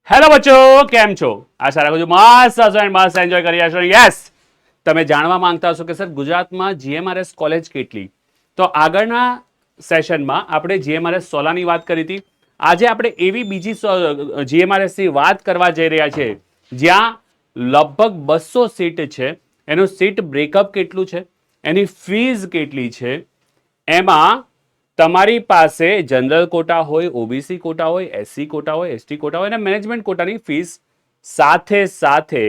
Hello બચ્ચો, કેમ છો? આશા રાખું છું મસ્ત હશો એન્ડ મસ્ત એન્જોય કરી હશો. યસ, તમે જાણવા માંગતા હશો કે સર ગુજરાતમાં જીએમઆરએસ કોલેજ કેટલી? તો આગળના સેશનમાં આપણે જીએમઆરએસ સોલાની વાત કરી હતી. આજે આપણે એવી બીજી જીએમઆરએસની વાત કરવા જઈ રહ્યા છે જ્યાં લગભગ 200 સીટ છે. એનું સીટ બ્રેકઅપ કેટલું છે, એની ફીઝ કેટલી છે, એમાં તમારી પાસે જનરલ કોટા હોય, ઓબીસી કોટા હોય, એસસી કોટા હોય, એસટી કોટા હોય અને મેનેજમેન્ટ કોટાની ફીસ સાથે સાથે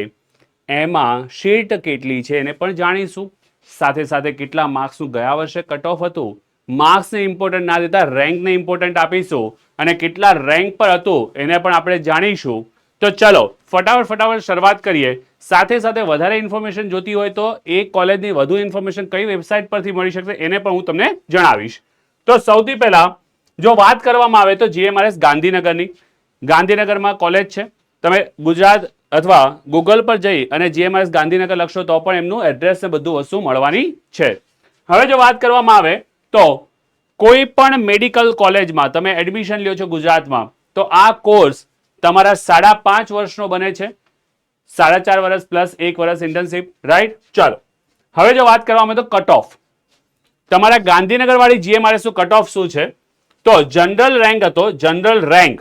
એમાં સીટ કેટલી છે એને પણ જાણીશું. સાથે સાથે કેટલા માર્ક્સનું ગયા વર્ષે કટ ઓફ હતું, માર્ક્સને ઇમ્પોર્ટન્ટ ના દેતા રેન્કને ઇમ્પોર્ટન્ટ આપીશું અને કેટલા રેન્ક પર હતું એને પણ આપણે જાણીશું. તો ચલો ફટાફટ શરૂઆત કરીએ. સાથે સાથે વધારે ઇન્ફોર્મેશન જોતી હોય તો એ કોલેજની વધુ ઇન્ફોર્મેશન કઈ વેબસાઇટ પરથી મળી શકશે એને પણ હું તમને જણાવીશ. તો સૌથી પહેલા જો વાત કરવામાં આવે તો જીએમઆરએસ ગાંધીનગરની, ગાંધીનગરમાં કોલેજ છે. તમે ગુજરાત અથવા ગૂગલ પર જઈ અને જીએમઆરએસ ગાંધીનગર લખશો તો પણ એમનું એડ્રેસ ને બધું વસ્તુ મળવાની છે. હવે જો વાત કરવામાં આવે તો કોઈ પણ મેડિકલ કોલેજમાં તમે એડમિશન લ્યો છો ગુજરાતમાં તો આ કોર્સ તમારા 5.5 વર્ષનો બને છે. 4.5 વર્ષ પ્લસ 1 વર્ષ ઇન્ટર્નશીપ, રાઈટ? ચાલો હવે જો વાત કરવામાં આવે તો કટ ઓફ તમારા ગાંધીનગર વાળી જીએમઆરએસ નું કટ ઓફ શું છે? તો જનરલ રેન્ક હતો, જનરલ રેન્ક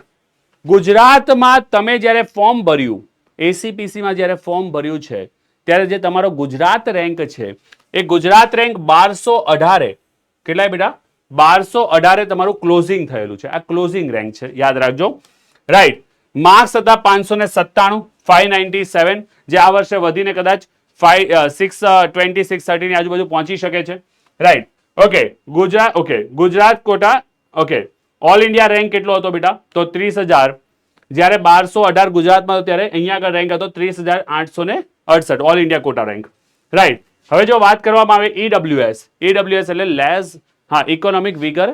ગુજરાતમાં તમે જ્યારે ફોર્મ ભર્યું, એસીપીસીમાં જ્યારે ફોર્મ ભર્યું છે ત્યારે જે તમારો ગુજરાત રેન્ક છે એ ગુજરાત રેન્ક 1218 કેટલાય બેટા? 1218 તમારું ક્લોઝિંગ થયેલું છે. આ ક્લોઝિંગ રેન્ક છે, યાદ રાખજો, રાઈટ? માર્ક્સ હતા 597, 597, જે આ વર્ષે વધીને કદાચ 620, 630 ની આજુબાજુ પહોંચી શકે છે, right? Okay, Gujarat quota, okay. All India rank કેટલો હતો બેટા? તો 30,000. જ્યારે 1218 ગુજરાતમાં હતો ત્યારે અહીંયા આગળ રેન્ક હતો 30,868 all India quota rank, right? હવે જો વાત કરવામાં આવે ઈડબ્લ્યુએસ એટલે ઇકોનોમિક વિગર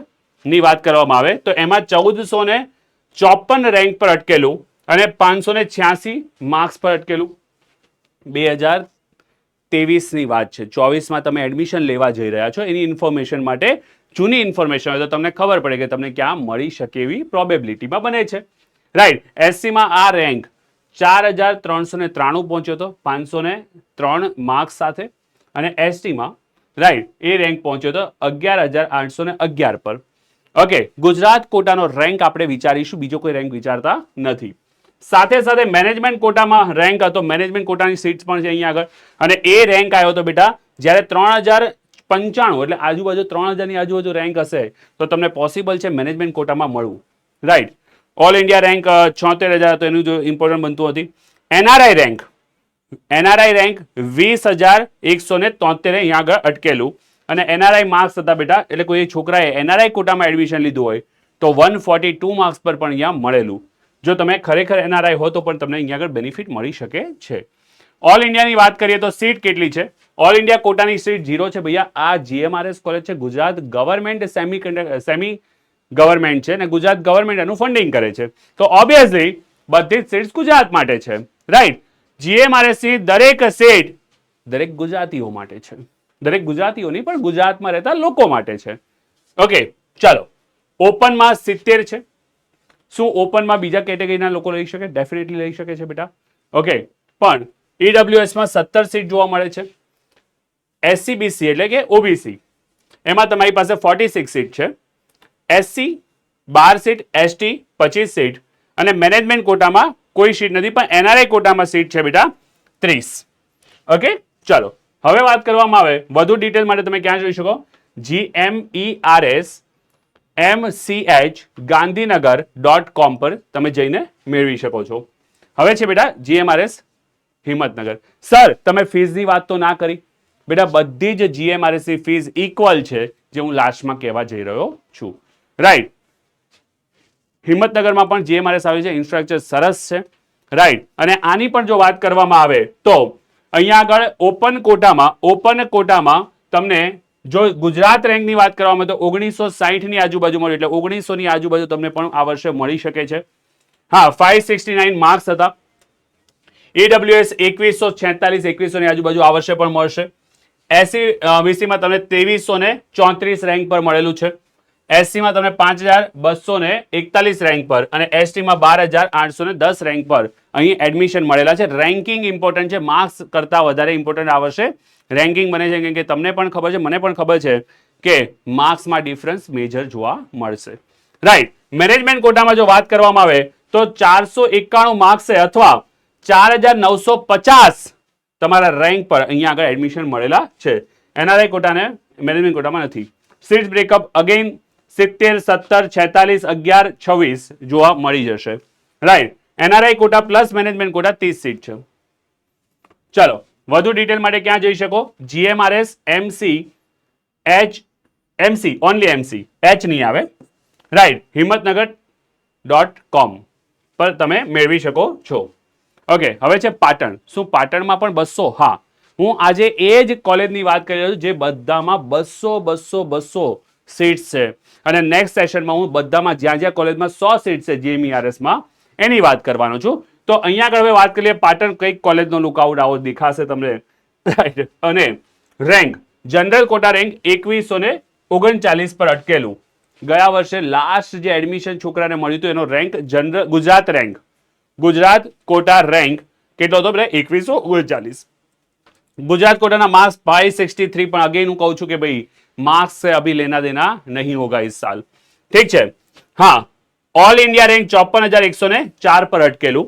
ની વાત કરવામાં આવે તો એમાં 1454 રેન્ક પર અટકેલું અને 586 માર્ક્સ પર અટકેલું. 2023 ની વાત છે, 24માં તમે એડમિશન લેવા જઈ રહ્યા છો એની ઇન્ફોર્મેશન માટે જૂની ઇન્ફોર્મેશન હોય તો તમને ખબર પડે કે તમને ક્યાં મળી શકે એવી પ્રોબેબિલિટીમાં બને છે, રાઈટ? એસસીમાં આ રેન્ક 4393 પહોંચ્યો હતો 503 માર્ક્સ સાથે અને એસટીમાં રાઈટ એ રેન્ક પહોંચ્યો હતો 11,811 પર. ઓકે, ગુજરાત કોટાનો રેન્ક આપણે વિચારીશું, બીજો કોઈ રેન્ક વિચારતા નથી. સાથે સાથે મેનેજમેન્ટ કોટામાં રેન્ક હતો, મેનેજમેન્ટ કોટાની સીટ્સ પણ છે અહીંયા આગળ અને એ રેન્ક આવ્યો હતો બેટા જ્યારે 3095 એટલે આજુબાજુ 3000 ની આજુબાજુ રેન્ક હશે તો તમને પોસિબલ છે મેનેજમેન્ટ કોટામાં મળવું, રાઈટ? ઓલ ઇન્ડિયા રેન્ક 76,000 હતો, એનું જો ઇમ્પોર્ટન્ટ બનતું હતી. એનઆરઆઈ રેન્ક 20,173 અહીંયા આગળ અટકેલું અને એનઆરઆઈ માર્ક્સ હતા બેટા, એટલે કોઈ છોકરાએ એનઆરઆઈ કોટામાં એડમિશન લીધું હોય તો 142 માર્ક્સ પર પણ અહીંયા મળેલું. જો તમે ખરેખર એનઆરઆઈ હો તો પણ તમને અહીંયા આગળ બેનિફિટ મળી શકે છે. ઓલ ઇન્ડિયાની વાત કરીએ તો સીટ કેટલી છે? ઓલ ઇન્ડિયા કોટાની સીટ 0 છે ભૈયા. આ જીએમઆરએસ કોલેજ છે, ગુજરાત ગવર્મેન્ટ સેમી ગવર્મેન્ટ છે અને ગુજરાત ગવર્મેન્ટ એનું ફંડિંગ કરે છે તો ઓબ્વિયસલી બધી જ સીટ્સ ગુજરાત માટે છે, રાઈટ? જીએમઆરએસ ની દરેક સીટ દરેક ગુજરાતીઓ માટે છે, દરેક ગુજરાતીઓની પણ ગુજરાતમાં રહેતા લોકો માટે છે. ઓકે, ચાલો. ઓપનમાં 70 છે. શું ઓપનમાં બીજા કેટેગરીના લોકો લઈ શકે? ડેફિનેટલી લઈ શકે છે બેટા. ઓકે, પણ ઈડબ્લ્યુએસમાં 17 સીટ જોવા મળે છે. એસસીબીસી એટલે કે ઓબીસી એમાં તમારી પાસે 46 સીટ છે. એસસી 12 સીટ, એસટી 25 સીટ અને મેનેજમેન્ટ કોટામાં કોઈ સીટ નથી, પણ એનઆરઆઈ કોટામાં સીટ છે બેટા 30. ઓકે, ચાલો હવે વાત કરવામાં આવે વધુ ડિટેલ માટે તમે ક્યાં જોઈ શકો? GMERS MCH ગાંધીનગર.com પર તમે જઈને મેળવી શકો છો. હવે છે બેટા જીએમઆરએસ હિંમતનગર. સર તમે ફીઝની વાત તો ના કરી બેટા, બધી જ જીએમઆરએસ ની ફીઝ ઇક્વલ છે જે હું લાસ્ટમાં કહેવા જઈ રહ્યો છું, રાઈટ? હિંમતનગરમાં પણ જીએમઆરએસ આવે છે, ઇન્ફ્રાસ્ટ્રક્ચર સરસ છે, રાઈટ? અને આની પણ જો વાત કરવામાં આવે તો અહીંયા આગળ ઓપન કોટામાં તમને જો ગુજરાત રેન્કની વાત કરવામાં તો 1960 ની આજુબાજુ મળી, એટલે 1900 ની આજુબાજુ તમને પણ આ વર્ષે મળી શકે છે. 569 માર્ક્સ હતા. ઈડબ્લ્યુએસ 2146, 2100 ની આજુબાજુ આ વર્ષે પણ મળશે. એસસીબીસીમાં તમને 2334 રેન્ક પર મળેલું છે. SC માં તમને 5241 રેન્ક પર અને ST માં 12810 રેન્ક પર અહીં એડમિશન મળેલા છે. રેન્કિંગ ઇમ્પોર્ટન્ટ છે, માર્ક્સ કરતા વધારે ઇમ્પોર્ટન્ટ આ વર્ષે રેન્કિંગ બને છે, કેમ કે તમને પણ ખબર છે, મને પણ ખબર છે કે માર્ક્સમાં ડિફરન્સ મેજર જોવા મળશે. રાઈટ. મેનેજમેન્ટ કોટામાં જો વાત કરવામાં આવે તો 491 માર્ક્સ છે અથવા 4950 તમારા રેન્ક પર અહીંયા આગળ એડમિશન મળેલા છે. NRI કોટાને મેનેજમેન્ટ કોટામાં નથી. સીટ બ્રેકઅપ અગેન 70, 17, 46, 11, 26 જોવા મળી જશે. Right. NRI quota plus management quota 30 seat છે. ચલો વધુ ડિટેલ માટે ક્યાં જઈ શકો? GMRS MC H MC only MC H નહીં આવે. રાઈટ. હિંમતનગર.com પર તમે મેળવી શકો છો. ઓકે, હવે છે પાટણ. શું પાટણમાં પણ 200? હા, હું આજે એ જ કોલેજની વાત કરી રહ્યો છું જે બધામાં 200 સીટ્સ છે અને નેક્સ્ટ સેશનમાં હું બધામાં જ્યાં જ્યાં કોલેજમાં 100 સીટ છે GMERS માં એની વાત કરવાનો છું. તો અહીંયા આગળ હવે વાત કરીએ પાટણ કઈક કોલેજનો લુકઆઉટ આવો દેખાશે તમને. રાઈટ. અને રેન્ક જનરલ કોટા રેન્ક 2139 પર અટકેલું. ગયા વર્ષે લાસ્ટ જે એડમિશન છોકરાને મળ્યું હતું એનો rank general Gujarat quota rank કેટલો હતો? 2139. गुजरात कोटा मार्क्स 563 पर अगेन हूं कहूं छू कि भाई मार्क्स से अभी लेना देना नहीं होगा इस साल. ठीक है. हाँ, ऑल इंडिया रैंक 54,104 पर अटकेलू.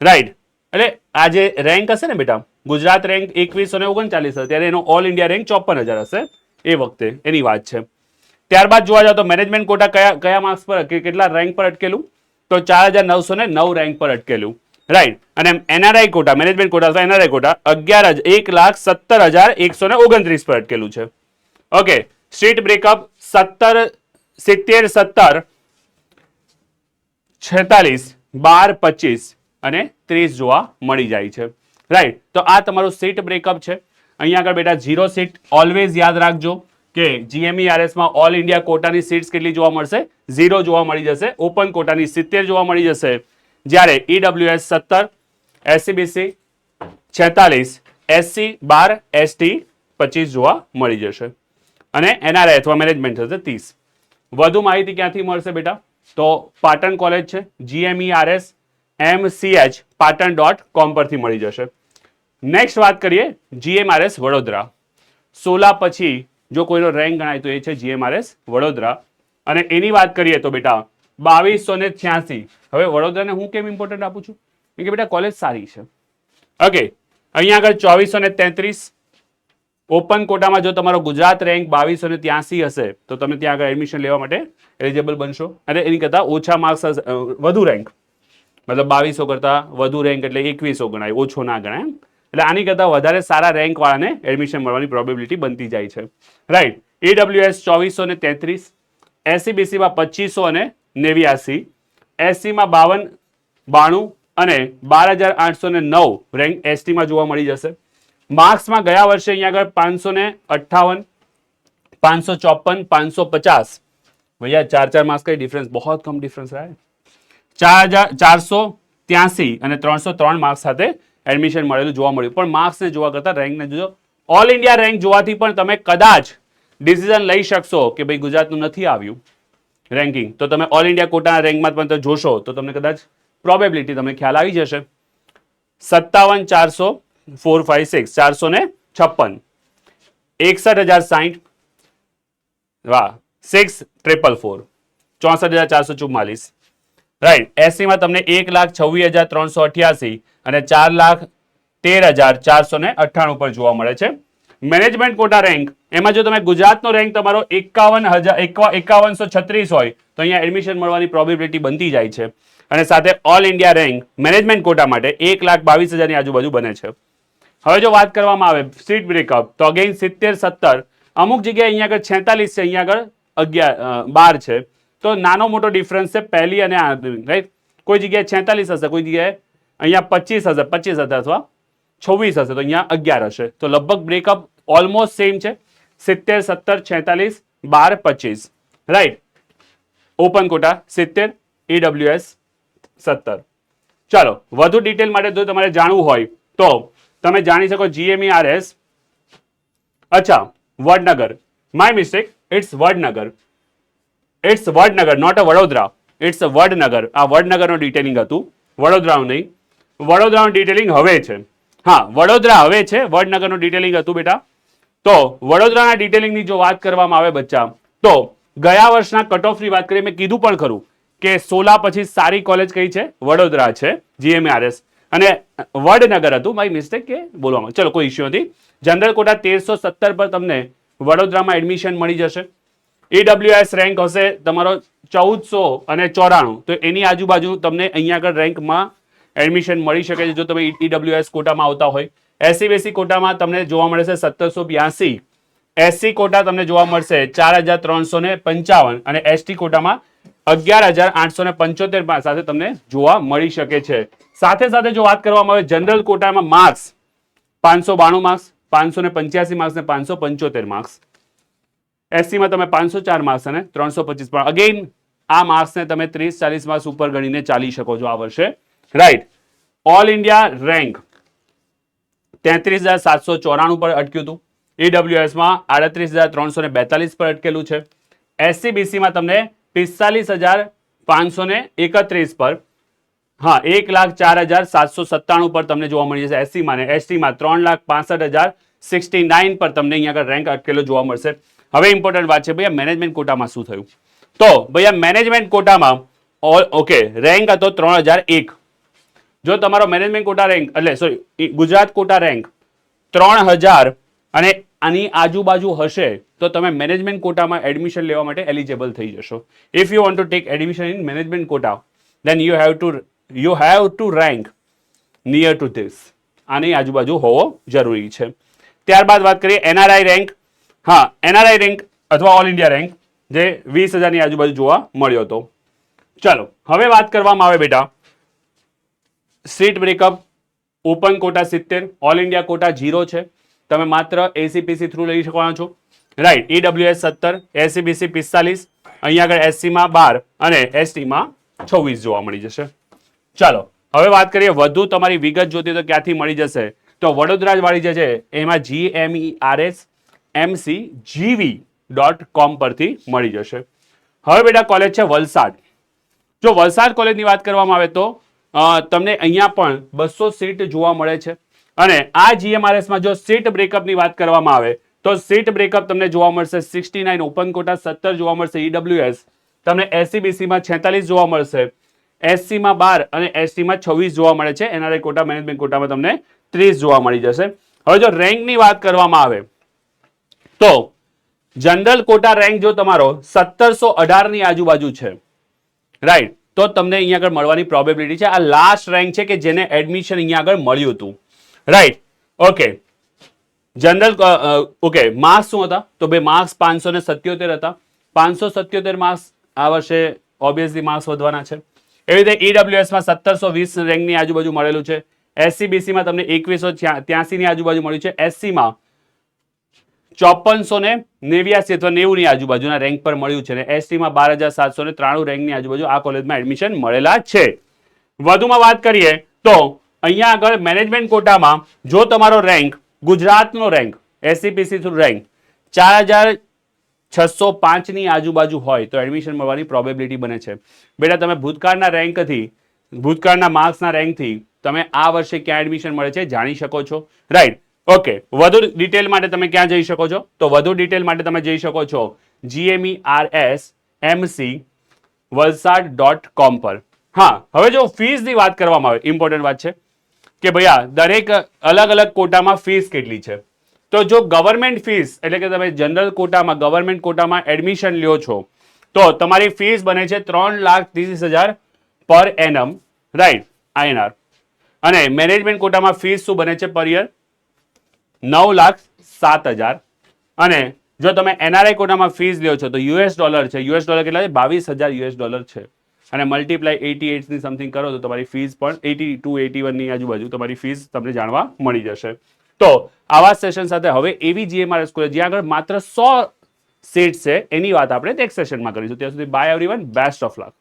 राइट. એટલે આ જે રેન્ક હશે ને બેટા, ગુજરાત રેન્ક 2139 હશે ત્યારે એનો ઓલ ઇન્ડિયા રેન્ક 54,000 હશે એ વખતે એની વાત છે. ત્યારબાદ જોવા જાવ તો મેનેજમેન્ટ કોટા કયા માર્ક્સ પર કેટલા રેન્ક પર અટકેલું? તો 4909 રેન્ક પર અટકેલું. રાઈટ. અને NRI કોટા મેનેજમેન્ટ કોટા અથવા NRI કોટા 1,17,129 પર અટકેલું છે. ઓકે. સીટ બ્રેકઅપ 70, 17, 46, 12, 25 અને 30 જોવા મળી જાય છે. રાઈટ. તો આ તમારું સીટ બ્રેકઅપ છે. અહીંયા આગળ બેટા 0 સીટ ઓલવેઝ યાદ રાખજો કે GMERS માં ઓલ ઇન્ડિયા કોટાની સીટ્સ કેટલી જોવા મળશે? 0 જોવા મળી જશે. ઓપન કોટાની 70 જોવા મળી જશે. જ્યારે EWS 17, SCBC 46, SC 12, ST 25 જોવા મળી જશે અને NRI અથવા મેનેજમેન્ટ થશે 30. વધુ માહિતી ક્યાંથી મળશે બેટા? તો પાટણ કોલેજ છે GMERS MCH patan.com પરથી મળી જશે. નેક્સ્ટ વાત કરીએ GMRS વડોદરા. 16 પછી જો કોઈનો રેન્ક ગણાય તો એ છે GMRS વડોદરા અને એની વાત કરીએ તો બેટા 2286. હવે વડોદરાને હું કેમ ઇમ્પોર્ટન્ટ આપું છું? કેમ કે બેટા કોલેજ સારી છે. ઓકે. અહીંયા આગળ 2433. ઓપન કોટામાં જો તમારો ગુજરાત રેન્ક 2283 હશે તો તમે ત્યાં આગળ એડમિશન લેવા માટે એલિજિબલ બનશો અને એની કરતાં ઓછા માર્ક્સ વધુ રેન્ક મતલબ 2200 કરતાં વધુ રેન્ક એટલે 2100 ગણાય, ઓછો ના ગણાય. એટલે આની કરતાં વધારે સારા રેન્ક વાળાને એડમિશન મળવાની પ્રોબેબિલિટી બનતી જાય છે. રાઈટ. EWS 2433, SCBC માં 2589, SC માં 5292 અને 12,809 રેન્ક ST માં જોવા મળી જશે. માર્ક્સમાં ગયા વર્ષે અહીંયા આગળ 558, 554, 550 भैया 4 मार्क्स का डिफरेंस बहुत कम डिफरेंस रहा है. 4,483 અને 303 માર્ક્સ સાથે એડમિશન મળેલું જોવા મળ્યું. પણ માર્ક્સને જોવા કરતાં રેન્કને જોજો. ઓલ ઇન્ડિયા રેન્ક જોવાથી પણ તમે કદાચ ડિસિઝન લઈ શકશો કે ભાઈ ગુજરાતનું નથી આવ્યું રેન્કિંગ, તો તમે ઓલ ઇન્ડિયા કોટાના રેન્કમાં પણ જોશો તો તમને કદાચ પ્રોબેબિલિટી તમને ખ્યાલ આવી જશે. 57,400, 456, 456, 61,060, વાહ, 6,444, 64,444. રાઈટ. એસસી માં તમને 1,26,388 અને 4,13,498 પર જોવા મળે છે. મેનેજમેન્ટ કોટા રેન્ક એમાં જો તમે ગુજરાતનો રેન્ક તમારો 51,36 હોય તો અહીંયા એડમિશન મળવાની પ્રોબેબિલિટી બનતી જાય છે અને સાથે all India rank management quota માટે 1,22,000 ની આજુબાજુ બને છે. હવે જો વાત કરવામાં આવે સીટ બ્રેકઅપ તો અગેન 70, 17, અમુક જગ્યાએ અહીંયા આગળ 46 છે, અહીંયા આગળ 12 છે, તો નાનો મોટો ડિફરન્સ છે પહેલી અને આ, રાઈટ. કોઈ જગ્યાએ 46 હશે, કોઈ જગ્યાએ અહીંયા 25 હશે, 25 હશે અથવા 26 હશે તો અહીંયા 11 હશે. તો લગભગ બ્રેકઅપ ઓલમોસ્ટ સેમ છે. 70, 17, 46, 12, 25. રાઈટ. Open quota 70, EWS 17. ચાલો વધુ ડિટેલ માટે જો તમારે જાણવું હોય તો તમે જાણી શકો GMERS. અચ્છા, Vadnagar, my mistake, it's Vadnagar. It's Vadnagar, not a Vadodara, it's Vadnagar. આ વડનગરનું ડિટેલિંગ હતું, વડોદરાનું નહીં. વડોદરાનું ડિટેલિંગ હવે છે. હા, વડોદરા હવે છે, વડનગરનું ડિટેલિંગ હતું બેટા. તો વડોદરાના ડિટેલિંગની જો વાત કરવામાં આવે બચ્ચા, તો ગયા વર્ષના કટ ઓફની વાત કરીએ, મેં કીધું પણ ખરું કે 16 પછી સારી કોલેજ કઈ છે? વડોદરા છે, GMARS. અને વડનગર હતું, માય મિસ્ટેક કે બોલવામાં, ચલો કોઈ ઇશ્યુ નથી. જનરલ કોટા 1317 પર તમને વડોદરામાં એડમિશન મળી જશે. EWS રેન્ક હશે તમારો 1494, તો એની આજુબાજુ તમને અહીંયા આગળ રેન્કમાં એડમિશન મળી શકે છે જો તમે EWS કોટામાં આવતા હોય. SC/BC કોટામાં તમને જોવા મળે છે 1782, SC કોટા તમને જોવા મળશે 4355 અને ST કોટામાં 11875 સાથે તમને જોવા મળી શકે છે. સાથે સાથે જો વાત કરવામાં આવે જનરલ કોટામાં માર્ક્સ 592 માર્ક્સ, 585 માર્ક્સ ને 575 માર્ક્સ. SC માં તમે 504 માર્ક્સ અને 325, પણ અગેન આ માર્ક્સને તમે 30-40 માર્ક્સ ઉપર ગણીને ચાલી શકો છો આ વર્ષે, રાઈટ. ઓલ ઇન્ડિયા રેન્ક 33,794 પર અટક્યું હતું. EWS માં 38,342 પર અટકેલું છે. SC/BC માં તમને 45,531 પર, હા, 1,04,797 પર તમને જોવા મળી જશે SC માં, અને ST માં 3,65,069 પર તમને અહીંયા આગળ રેન્ક અટકેલો જોવા મળશે. હવે ઇમ્પોર્ટન્ટ વાત છે ભૈયા, મેનેજમેન્ટ કોટામાં શું થયું? તો ભૈયા મેનેજમેન્ટ કોટામાં ઓકે રેન્ક હતો 3001. જો તમારો મેનેજમેન્ટ કોટા રેન્ક એટલે સોરી ગુજરાત કોટા રેન્ક 3000 અને આની આજુબાજુ હશે તો તમે મેનેજમેન્ટ કોટામાં એડમિશન લેવા માટે એલિજિબલ થઈ જશો. If you want to take admission in management quota then you have to rank near to this. આની આજુબાજુ હોવો જરૂરી છે. ત્યારબાદ વાત કરીએ NRI રેન્ક. હા, NRI રેન્ક અથવા ઓલ ઇન્ડિયા રેન્ક જે 20,000 ની આજુબાજુ જોવા મળ્યો હતો. ચલો હવે વાત કરવામાં આવે બેટા seat breakup. Open quota 70, all India quota 0 છે. તમે માત્ર ACPC થ્રુ લઈ શકવાના છો, રાઈટ. EWS 17, SC/BC 45, અહીંયા આગળ SC માં 12 અને ST માં 26 જોવા મળી જશે. ચાલો હવે વાત કરીએ વધુ તમારી વિગત જોતી તો ક્યાંથી મળી જશે? તો વડોદરા વાળી જે છે એમાં GMERS-MC-GV.com પરથી મળી જશે. હવે બેટા કોલેજ છે વલસાડ. જો વલસાડ કોલેજની વાત કરવામાં આવે તો તમને અહીંયા પણ 200 સીટ જોવા મળે છે. અને આ GMRS માં જો સીટ બ્રેકઅપની વાત કરવામાં આવે તો સીટ બ્રેકઅપ તમને જોવા મળશે 69, ઓપન કોટા 17 જોવા મળશે. EWS તમને SC/BC માં 46 જોવા મળશે, SC માં 12 અને ST માં 26 જોવા મળે છે. NRI કોટા મેનેજમેન્ટ કોટામાં તમને 30 જોવા મળી જશે. હવે જો રેન્કની વાત કરવામાં આવે તો જનરલ કોટા રેન્ક જો તમારો 1718 ની આજુબાજુ છે, રાઈટ, તો તમને અહીંયા આગળ મળવાની પ્રોબેબિલિટી છે. આ લાસ્ટ રેન્ક છે કે જેને એડમિશન અહીંયા આગળ મળ્યું હતું, right. Okay, general okay marks શું હતા? તો બે માર્ક્સ 577 હતા. 577 માર્ક્સ આ વર્ષે ઓબ્વિયસલી માર્ક્સ વધવાના છે. એવી રીતે EWS માં 1720 રેન્કની આજુબાજુ મળેલું છે. SC/BC માં તમને 2183 ની આજુબાજુ મળ્યું છે. SC માં 5489 અથવા 90 ની આજુબાજુના રેન્ક પર મળ્યું છે. અને ST માં 12,793 રેન્કની આજુબાજુ આ કોલેજમાં એડમિશન મળેલા છે. વધુમાં વાત કરીએ તો અહીંયા આગળ મેનેજમેન્ટ કોટામાં જો તમારો રેન્ક ગુજરાતનો રેન્ક SCPC થ્રુ રેન્ક 4605 ની આજુબાજુ હોય તો એડમિશન મળવાની પ્રોબેબિલિટી બને છે. બેટા તમે ભૂતકાળના રેન્કથી, ભૂતકાળના માર્ક્સના રેન્કથી તમે આ વર્ષે ક્યાં એડમિશન મળે છે જાણી શકો છો, રાઈટ. ઓકે, વધુ ડિટેલ માટે તમે ક્યાં જઈ શકો છો? તો વધુ ડિટેલ માટે તમે જઈ શકો છો GMERS-MC-Valsad.com પર. હા, હવે જો ફીસની વાત કરવામાં આવે, ઇમ્પોર્ટન્ટ વાત છે કે ભૈયા દરેક અલગ અલગ કોટામાં ફીસ કેટલી છે. તો જો ગવર્મેન્ટ ફીસ એટલે કે તમે જનરલ કોટામાં ગવર્મેન્ટ કોટામાં એડમિશન લ્યો છો તો તમારી ફીસ બને છે 3,30,000 પર એનમ, રાઈટ, INR. અને મેનેજમેન્ટ કોટામાં ફીસ શું બને છે પર યર? 9,07,000. અને જો તમે NRI કોટામાં ફીસ લ્યો છો તો US ડોલર છે. US ડોલર કેટલા છે? 22,000 US ડોલર છે. અને મલ્ટીપ્લાય 88 ની સમથિંગ કરો તો તમારી ફીસ પણ 82-81 ની આજુબાજુ તમારી ફીસ તમને જાણવા મળી જશે. તો આવા સેશન સાથે હવે એવી GMRS કોલેજ જ્યાં આગળ માત્ર 100 સીટ છે એની વાત આપણે નેક્સ્ટ સેશનમાં કરીશું. ત્યાં સુધી by everyone, best of luck.